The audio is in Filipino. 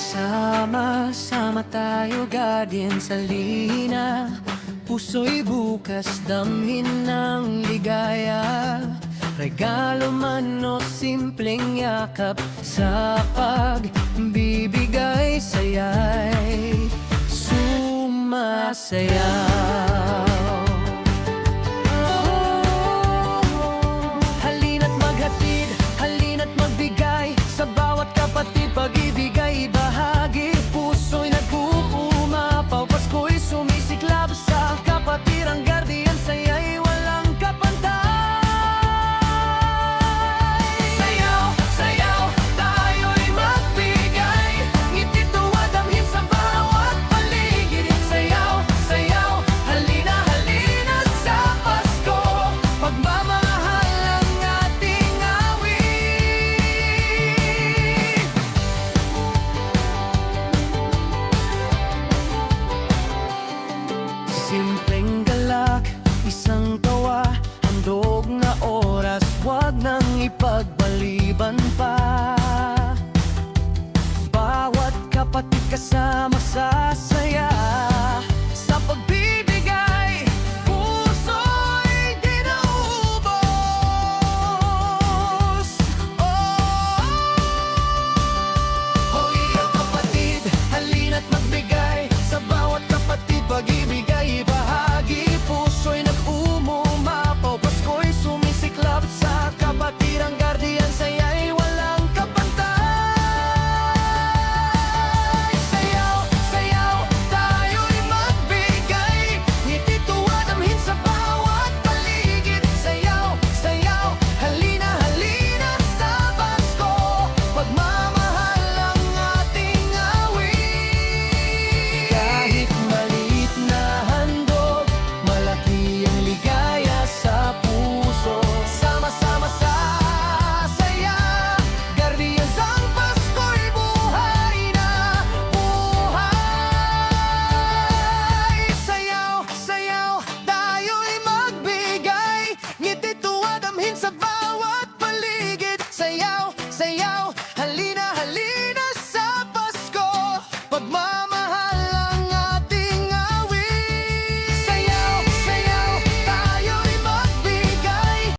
Sama-sama tayo gadin sa lina, puso'y bukas damhin ng ligaya. Regalo man o simpleng yakap, sa pagbibigay saya'y sumasayaw. Halina't maghatid, halina't magbigay, sa bawat kapatid pag-ibig ay bahagi. Puso'y nagpupumapaw, Pasko'y sumisiklab, sa kapatirang guardian saya'y walang kapantay. Sayaw, sayaw, tayo'y magbigay, ngiti tuwa damhin sa bawat paligid. Sayaw, sayaw, halina, halina sa Pasko, pagmamahal ang ating awit. Simpleng galak, isang tawa, handog na oras, wag nang ipagbaliban pa. Bawat kapatid kasama sa saya, sa pagbibigay, puso'y di naubos. Hoy, ang kapatid, halina't magbigay, sa bawat kapatid pag-ibig ay bahagi. Puso'y nag-umumapaw, Pasko'y sumisiklab, sa kapatirang guardian saya'y walang kapantay. Sayaw, sayaw, tayo'y magbigay, ngiti tuwa damhin sa bawat paligid. Sayaw, sayaw, halina, halina sa Pasko, pagmamahal ang ating awit. Kahit maliit na handog, malaki ang ligaya sa puso. Sama-sama sa saya, guardians ang Pasko'y buhay na buhay. Sayaw, sayaw, tayo'y magbigay, ngiti tuwa damhin sa bawat paligid. Sayaw, sayaw, halina